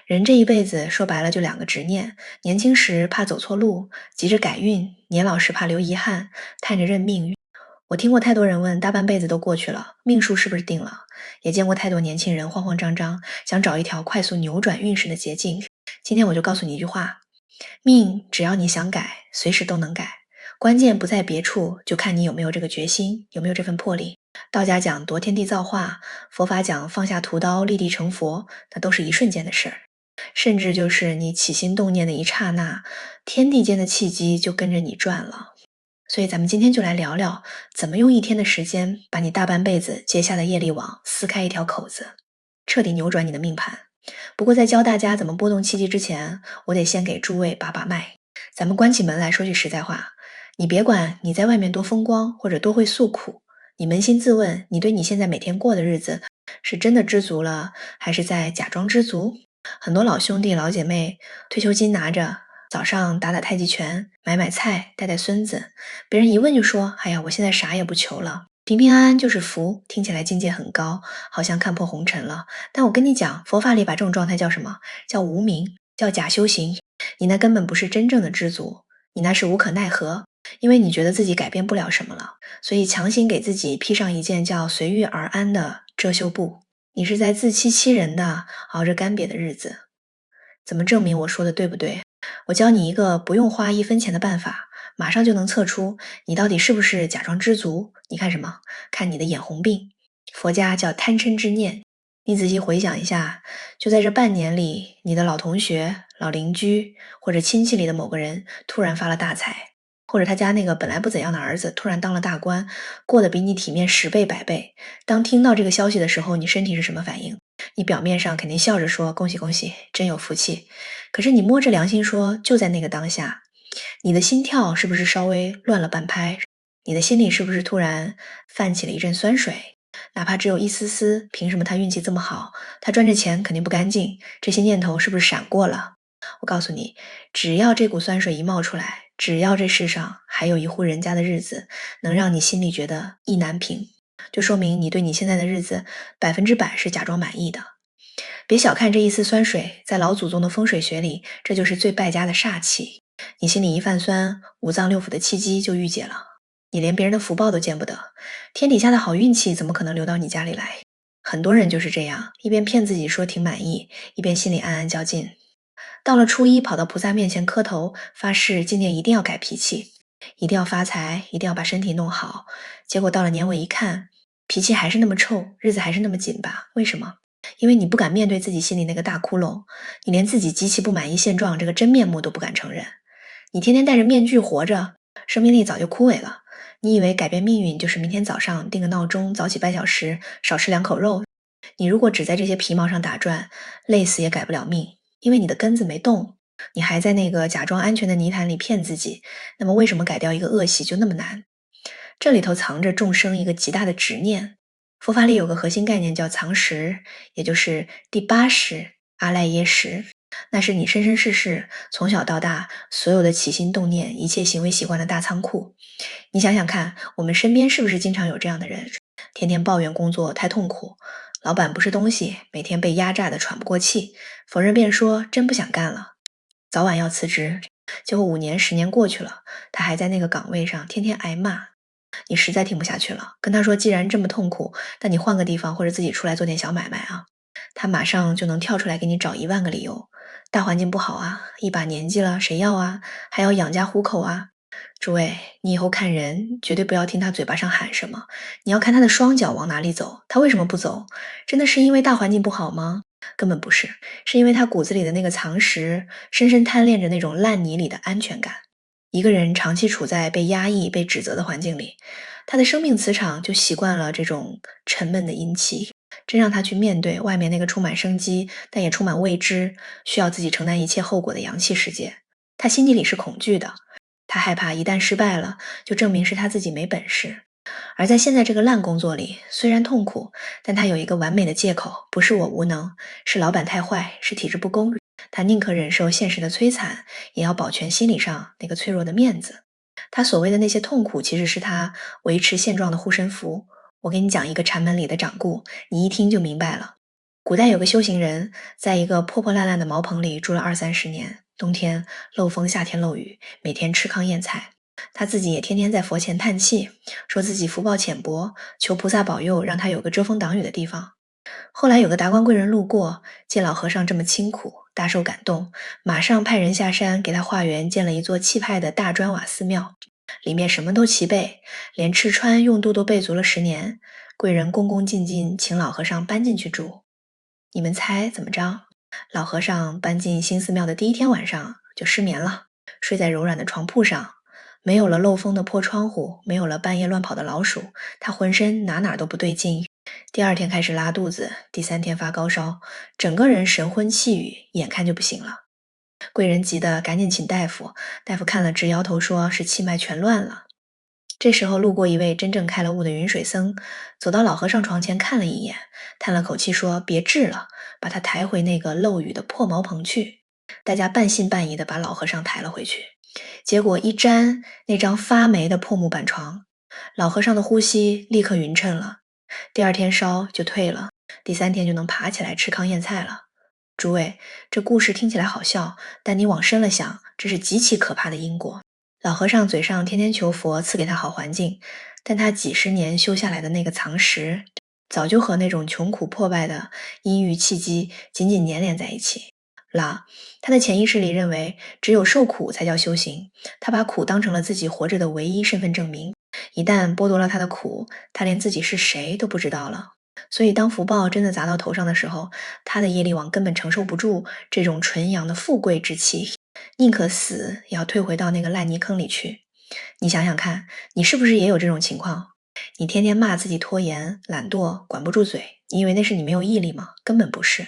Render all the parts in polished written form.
人这一辈子说白了就两个执念，年轻时怕走错路，急着改运；年老时怕留遗憾，盼着认命运。我听过太多人问，大半辈子都过去了，命数是不是定了？也见过太多年轻人慌慌张张，想找一条快速扭转运势的捷径。今天我就告诉你一句话：命只要你想改，随时都能改。关键不在别处，就看你有没有这个决心，有没有这份魄力。道家讲夺天地造化，佛法讲放下屠刀立地成佛，那都是一瞬间的事儿。甚至就是你起心动念的一刹那，天地间的契机就跟着你转了。所以咱们今天就来聊聊，怎么用一天的时间，把你大半辈子结下的业力网撕开一条口子，彻底扭转你的命盘。不过在教大家怎么拨动契机之前，我得先给诸位把把脉。咱们关起门来说句实在话，你别管你在外面多风光或者多会诉苦，你扪心自问，你对你现在每天过的日子是真的知足了，还是在假装知足？很多老兄弟老姐妹退休金拿着，早上打打太极拳，买买菜，带带孙子，别人一问就说，哎呀，我现在啥也不求了，平平安安就是福，听起来境界很高，好像看破红尘了。但我跟你讲，佛法里把这种状态叫什么？叫无明，叫假修行。你那根本不是真正的知足，你那是无可奈何，因为你觉得自己改变不了什么了，所以强行给自己披上一件叫随遇而安的遮羞布。你是在自欺欺人的熬着干瘪的日子。怎么证明我说的对不对？我教你一个不用花1分钱的办法，马上就能测出你到底是不是假装知足。你看什么？看你的眼红病。佛家叫贪嗔之念。你仔细回想一下，就在这半年里，你的老同学、老邻居或者亲戚里的某个人突然发了大财，或者他家那个本来不怎样的儿子突然当了大官，过得比你体面10倍100倍。当听到这个消息的时候，你身体是什么反应？你表面上肯定笑着说恭喜恭喜，真有福气。可是你摸着良心说，就在那个当下，你的心跳是不是稍微乱了半拍？你的心里是不是突然泛起了一阵酸水？哪怕只有一丝丝，凭什么他运气这么好？他赚这钱肯定不干净，这些念头是不是闪过了？我告诉你，只要这股酸水一冒出来，只要这世上还有一户人家的日子能让你心里觉得意难平，就说明你对你现在的日子100%是假装满意的。别小看这一丝酸水，在老祖宗的风水学里，这就是最败家的煞气。你心里一泛酸，五脏六腑的气机就郁结了，你连别人的福报都见不得，天底下的好运气怎么可能流到你家里来？很多人就是这样，一边骗自己说挺满意，一边心里暗暗较劲。到了初一，跑到菩萨面前磕头，发誓今年一定要改脾气，一定要发财，一定要把身体弄好。结果到了年尾一看，脾气还是那么臭，日子还是那么紧巴。为什么？因为你不敢面对自己心里那个大窟窿，你连自己极其不满意现状这个真面目都不敢承认。你天天戴着面具活着，生命力早就枯萎了。你以为改变命运就是明天早上定个闹钟，早起半小时，少吃2口肉。你如果只在这些皮毛上打转，累死也改不了命，因为你的根子没动，你还在那个假装安全的泥潭里骗自己。那么为什么改掉一个恶习就那么难？这里头藏着众生一个极大的执念。佛法里有个核心概念叫藏识，也就是第8识阿赖耶识，那是你生生世世从小到大所有的起心动念一切行为习惯的大仓库。你想想看，我们身边是不是经常有这样的人，天天抱怨工作太痛苦，老板不是东西，每天被压榨得喘不过气，否认便说真不想干了，早晚要辞职。结果5年10年过去了，他还在那个岗位上天天挨骂。你实在听不下去了，跟他说既然这么痛苦，那你换个地方或者自己出来做点小买卖啊。他马上就能跳出来给你找1万个理由。大环境不好啊，一把年纪了谁要啊，还要养家糊口啊。诸位，你以后看人绝对不要听他嘴巴上喊什么，你要看他的双脚往哪里走，他为什么不走？真的是因为大环境不好吗？根本不是，是因为他骨子里的那个藏识深深贪恋着那种烂泥里的安全感。一个人长期处在被压抑、被指责的环境里，他的生命磁场就习惯了这种沉闷的阴气，真让他去面对外面那个充满生机但也充满未知，需要自己承担一切后果的阳气世界，他心底里是恐惧的。他害怕一旦失败了，就证明是他自己没本事。而在现在这个烂工作里，虽然痛苦，但他有一个完美的借口，不是我无能，是老板太坏，是体制不公。他宁可忍受现实的摧残，也要保全心理上那个脆弱的面子。他所谓的那些痛苦，其实是他维持现状的护身符。我给你讲一个禅门里的掌故，你一听就明白了。古代有个修行人，在一个破破烂烂的茅棚里住了20-30年，冬天漏风，夏天漏雨，每天吃糠咽菜。他自己也天天在佛前叹气，说自己福报浅薄，求菩萨保佑，让他有个遮风挡雨的地方。后来有个达官贵人路过，见老和尚这么清苦，大受感动，马上派人下山给他化缘，建了一座气派的大砖瓦寺庙，里面什么都齐备，连吃穿用度都备足了10年。贵人恭恭敬敬请老和尚搬进去住。你们猜怎么着？老和尚搬进新寺庙的第一天晚上就失眠了，睡在柔软的床铺上，没有了漏风的破窗户，没有了半夜乱跑的老鼠，他浑身哪都不对劲。第2天开始拉肚子，第3天发高烧，整个人神昏气郁，眼看就不行了。贵人急得赶紧请大夫，大夫看了直摇头，说是气脉全乱了。这时候路过一位真正开了悟的云水僧，走到老和尚床前看了一眼，叹了口气说别治了，把他抬回那个漏雨的破茅棚去。大家半信半疑地把老和尚抬了回去，结果一沾那张发霉的破木板床，老和尚的呼吸立刻匀称了，第2天烧就退了，第3天就能爬起来吃糠咽菜了。诸位，这故事听起来好笑，但你往深了想，这是极其可怕的因果。老和尚嘴上天天求佛赐给他好环境，但他几十年修下来的那个藏识，早就和那种穷苦破败的阴郁气机紧紧粘连在一起了。他的潜意识里认为，只有受苦才叫修行，他把苦当成了自己活着的唯一身份证明。一旦剥夺了他的苦，他连自己是谁都不知道了。所以当福报真的砸到头上的时候，他的业力网根本承受不住这种纯阳的富贵之气，宁可死也要退回到那个烂泥坑里去。你想想看，你是不是也有这种情况？你天天骂自己拖延、懒惰、管不住嘴，你以为那是你没有毅力吗？根本不是，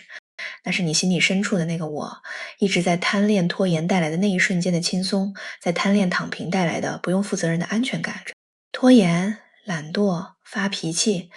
那是你心底深处的那个我，一直在贪恋拖延带来的那一瞬间的轻松，在贪恋躺平带来的不用负责任的安全感。拖延、懒惰、发脾气，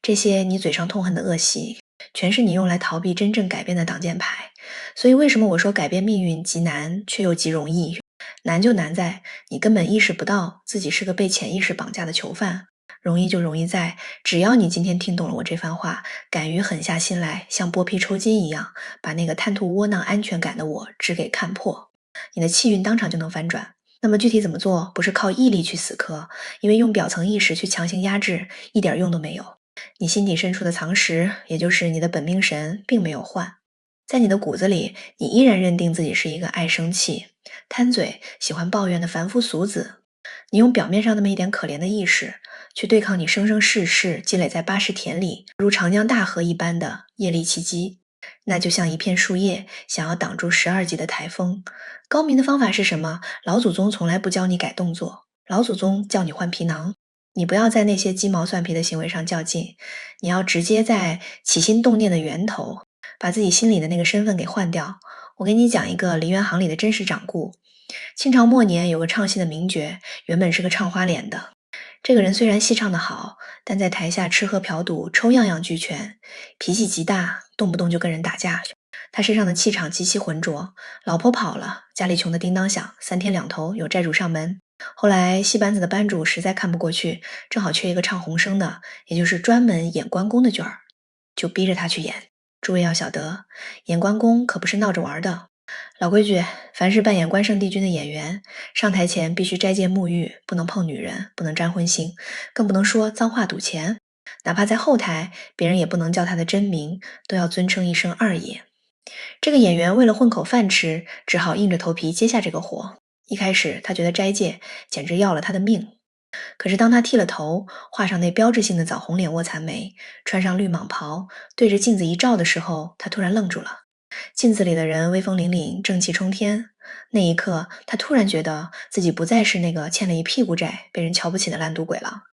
这些你嘴上痛恨的恶习，全是你用来逃避真正改变的挡箭牌。所以为什么我说改变命运极难，却又极容易？难就难在你根本意识不到自己是个被潜意识绑架的囚犯，容易就容易在只要你今天听懂了我这番话，敢于狠下心来，像剥皮抽筋一样，把那个贪图窝囊安全感的我只给看破，你的气运当场就能反转。那么具体怎么做？不是靠毅力去死磕，因为用表层意识去强行压制，一点用都没有。你心底深处的藏识，也就是你的本命神，并没有换。在你的骨子里，你依然认定自己是一个爱生气、贪嘴、喜欢抱怨的凡夫俗子。你用表面上那么一点可怜的意识，去对抗你生生世世积累在80田里，如长江大河一般的业力契机。那就像一片树叶想要挡住12级的台风。高明的方法是什么？老祖宗从来不教你改动作，老祖宗叫你换皮囊。你不要在那些鸡毛蒜皮的行为上较劲，你要直接在起心动念的源头，把自己心里的那个身份给换掉。我给你讲一个梨园行里的真实掌故。清朝末年有个唱戏的名角，原本是个唱花脸的。这个人虽然戏唱得好，但在台下吃喝嫖赌抽样样俱全，脾气极大，动不动就跟人打架。他身上的气场极其浑浊，老婆跑了，家里穷得叮当响，3天2头有债主上门。后来戏班子的班主实在看不过去，正好缺一个唱红声的，也就是专门演关公的角儿，就逼着他去演。诸位要晓得，演关公可不是闹着玩的。老规矩，凡是扮演关圣帝君的演员，上台前必须斋戒沐浴，不能碰女人，不能沾荤腥，更不能说脏话赌钱。哪怕在后台，别人也不能叫他的真名，都要尊称一声二爷。这个演员为了混口饭吃，只好硬着头皮接下这个活。一开始他觉得斋戒简直要了他的命，可是当他剃了头，画上那标志性的枣红脸卧蚕眉，穿上绿蟒袍，对着镜子一照的时候，他突然愣住了。镜子里的人威风凛凛，正气冲天。那一刻，他突然觉得自己不再是那个欠了一屁股债、被人瞧不起的烂赌鬼了。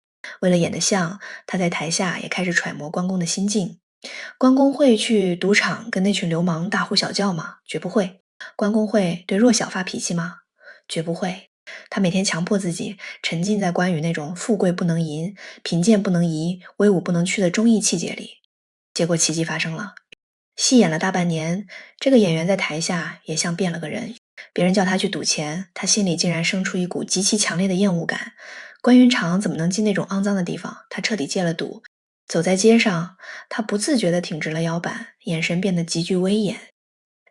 为了演得像，他在台下也开始揣摩关公的心境。关公会去赌场跟那群流氓大呼小叫吗？绝不会。关公会对弱小发脾气吗？绝不会。他每天强迫自己沉浸在关于那种富贵不能淫、贫贱不能移、威武不能屈的忠义气节里。结果奇迹发生了。戏演了大半年，这个演员在台下也像变了个人。别人叫他去赌钱，他心里竟然生出一股极其强烈的厌恶感。关云长怎么能进那种肮脏的地方？他彻底戒了赌，走在街上，他不自觉地挺直了腰板，眼神变得极具威严。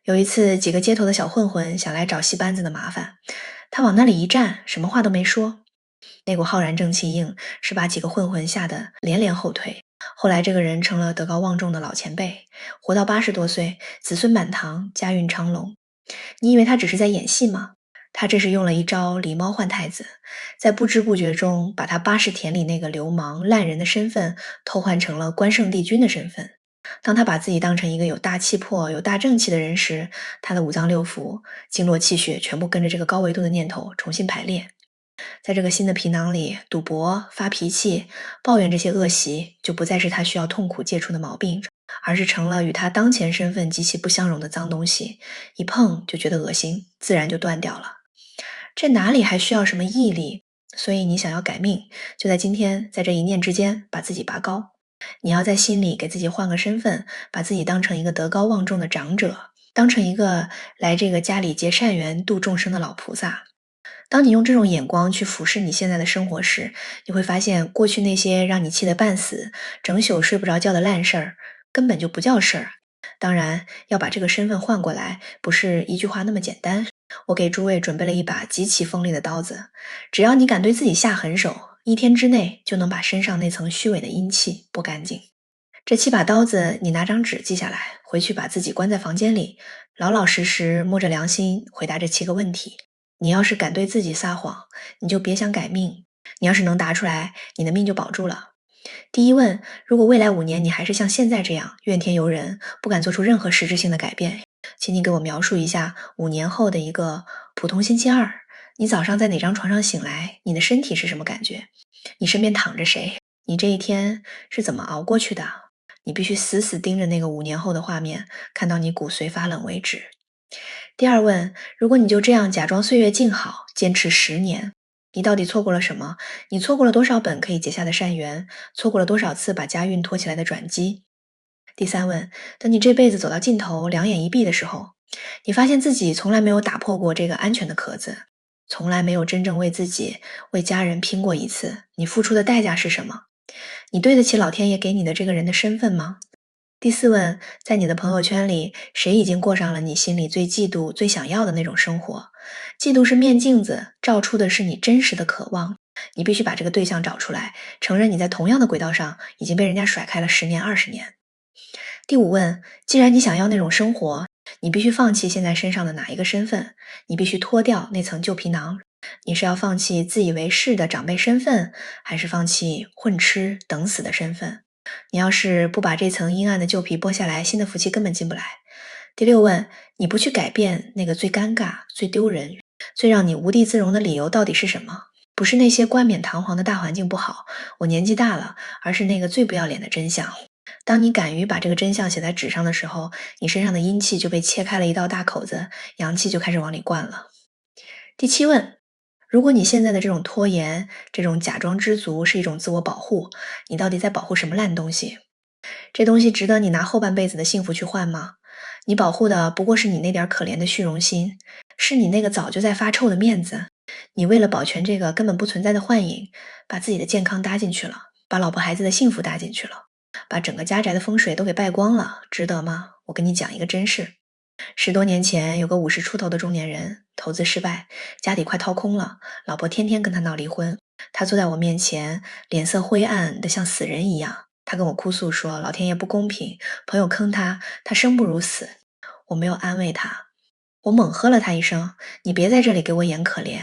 有一次，几个街头的小混混想来找戏班子的麻烦，他往那里一站，什么话都没说。那股浩然正气硬，是把几个混混吓得连连后退。后来，这个人成了德高望重的老前辈，活到80多岁，子孙满堂，家运昌隆。你以为他只是在演戏吗？他这是用了一招狸猫换太子，在不知不觉中把他80田里那个流氓烂人的身份偷换成了关圣帝君的身份。当他把自己当成一个有大气魄、有大正气的人时，他的五脏六腑、经络气血全部跟着这个高维度的念头重新排列。在这个新的皮囊里，赌博、发脾气、抱怨这些恶习，就不再是他需要痛苦戒除的毛病，而是成了与他当前身份极其不相容的脏东西，一碰就觉得恶心，自然就断掉了。这哪里还需要什么毅力？所以你想要改命，就在今天，在这一念之间把自己拔高。你要在心里给自己换个身份，把自己当成一个德高望重的长者，当成一个来这个家里结善缘、度众生的老菩萨。当你用这种眼光去俯视你现在的生活时，你会发现过去那些让你气得半死、整宿睡不着觉的烂事儿，根本就不叫事儿。当然，要把这个身份换过来，不是一句话那么简单。我给诸位准备了一把极其锋利的刀子，只要你敢对自己下狠手，1天之内就能把身上那层虚伪的阴气剥干净。这7把刀子，你拿张纸记下来，回去把自己关在房间里，老老实实摸着良心回答这7个问题。你要是敢对自己撒谎，你就别想改命。你要是能答出来，你的命就保住了。第一问，如果未来5年你还是像现在这样怨天尤人，不敢做出任何实质性的改变，请你给我描述一下5年后的一个普通星期二。你早上在哪张床上醒来？你的身体是什么感觉？你身边躺着谁？你这一天是怎么熬过去的？你必须死死盯着那个5年后的画面，看到你骨髓发冷为止。第二问，如果你就这样假装岁月静好，坚持10年，你到底错过了什么？你错过了多少本可以结下的善缘？错过了多少次把家运托起来的转机？第三问，等你这辈子走到尽头，两眼一闭的时候，你发现自己从来没有打破过这个安全的壳子，从来没有真正为自己、为家人拼过一次，你付出的代价是什么？你对得起老天爷给你的这个人的身份吗？第四问，在你的朋友圈里，谁已经过上了你心里最嫉妒、最想要的那种生活？嫉妒是面镜子，照出的是你真实的渴望。你必须把这个对象找出来，承认你在同样的轨道上已经被人家甩开了10年、20年。第五问，既然你想要那种生活，你必须放弃现在身上的哪一个身份？你必须脱掉那层旧皮囊。你是要放弃自以为是的长辈身份，还是放弃混吃等死的身份？你要是不把这层阴暗的旧皮剥下来，新的福气根本进不来。第六问，你不去改变那个最尴尬、最丢人、最让你无地自容的理由到底是什么？不是那些冠冕堂皇的大环境不好，我年纪大了，而是那个最不要脸的真相。当你敢于把这个真相写在纸上的时候，你身上的阴气就被切开了一道大口子，阳气就开始往里灌了。第七问，如果你现在的这种拖延，这种假装知足是一种自我保护，你到底在保护什么烂东西？这东西值得你拿后半辈子的幸福去换吗？你保护的不过是你那点可怜的虚荣心，是你那个早就在发臭的面子。你为了保全这个根本不存在的幻影，把自己的健康搭进去了，把老婆孩子的幸福搭进去了，把整个家宅的风水都给败光了，值得吗？我跟你讲一个真事。10多年前，有个50出头的中年人，投资失败，家底快掏空了，老婆天天跟他闹离婚。他坐在我面前，脸色灰暗的像死人一样。他跟我哭诉说，老天爷不公平，朋友坑他，他生不如死。我没有安慰他，我猛喝了他一声，你别在这里给我演可怜，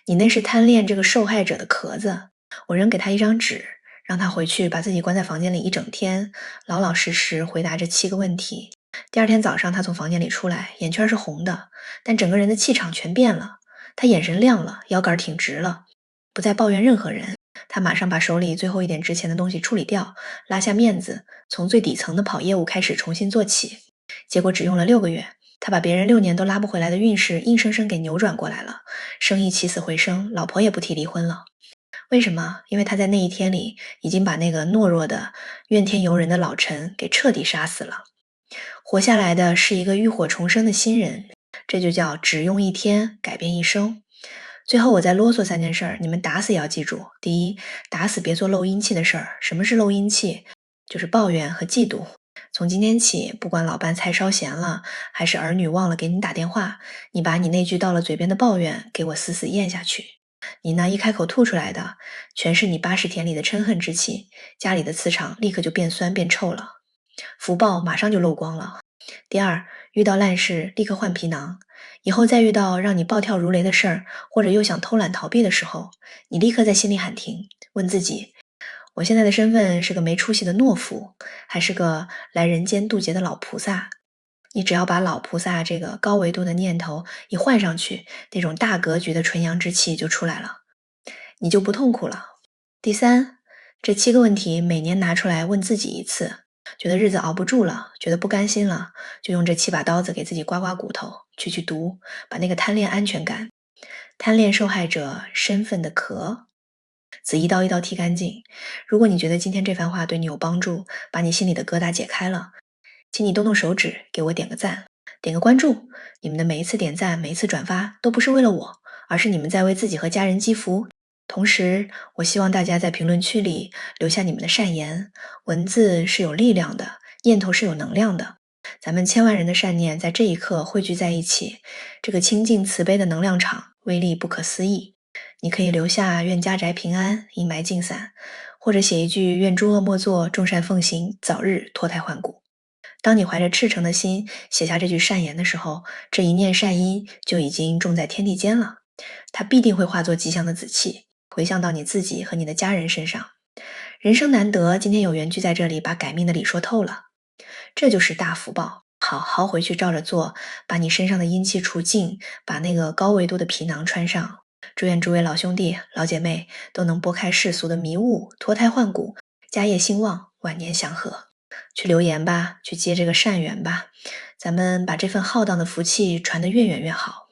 你那是贪恋这个受害者的壳子。我扔给他一张纸，让他回去把自己关在房间里一整天，老老实实回答这7个问题。第二天早上，他从房间里出来，眼圈是红的，但整个人的气场全变了。他眼神亮了，腰杆挺直了，不再抱怨任何人。他马上把手里最后一点值钱的东西处理掉，拉下面子，从最底层的跑业务开始重新做起。结果只用了6个月，他把别人6年都拉不回来的运势硬生生给扭转过来了，生意起死回生，老婆也不提离婚了。为什么？因为他在那一天里已经把那个懦弱的怨天尤人的老陈给彻底杀死了。活下来的是一个浴火重生的新人，这就叫只用1天改变一生。最后我再啰嗦3件事儿，你们打死也要记住。第一，打死别做漏阴气的事儿。什么是漏阴气？就是抱怨和嫉妒。从今天起，不管老伴菜烧咸了，还是儿女忘了给你打电话，你把你那句到了嘴边的抱怨给我死死咽下去。你呢，一开口吐出来的，全是你80田里的嗔恨之气，家里的磁场立刻就变酸变臭了，福报马上就漏光了。第二，遇到烂事立刻换皮囊，以后再遇到让你暴跳如雷的事儿，或者又想偷懒逃避的时候，你立刻在心里喊停，问自己：我现在的身份是个没出息的懦夫，还是个来人间渡劫的老菩萨？你只要把老菩萨这个高维度的念头一换上去，那种大格局的纯阳之气就出来了，你就不痛苦了。第三，这7个问题每年拿出来问自己一次，觉得日子熬不住了，觉得不甘心了，就用这7把刀子给自己刮刮骨头，去毒，把那个贪恋安全感、贪恋受害者身份的壳子一刀一刀剔干净。如果你觉得今天这番话对你有帮助，把你心里的疙瘩解开了，请你动动手指给我点个赞，点个关注。你们的每一次点赞，每一次转发都不是为了我，而是你们在为自己和家人积福。同时，我希望大家在评论区里留下你们的善言。文字是有力量的，念头是有能量的。咱们千万人的善念在这一刻汇聚在一起，这个清净慈悲的能量场威力不可思议。你可以留下愿家宅平安，阴霾尽散，或者写一句愿诸恶莫作，众善奉行，早日脱胎换骨。当你怀着赤诚的心写下这句善言的时候，这一念善因就已经种在天地间了，它必定会化作吉祥的紫气，回向到你自己和你的家人身上。人生难得，今天有缘聚在这里，把改命的理说透了，这就是大福报。好好回去照着做，把你身上的阴气除尽，把那个高维度的皮囊穿上。祝愿诸位老兄弟老姐妹都能拨开世俗的迷雾，脱胎换骨，家业兴旺，晚年祥和。去留言吧，去结这个善缘吧，咱们把这份浩荡的福气传得越远越好。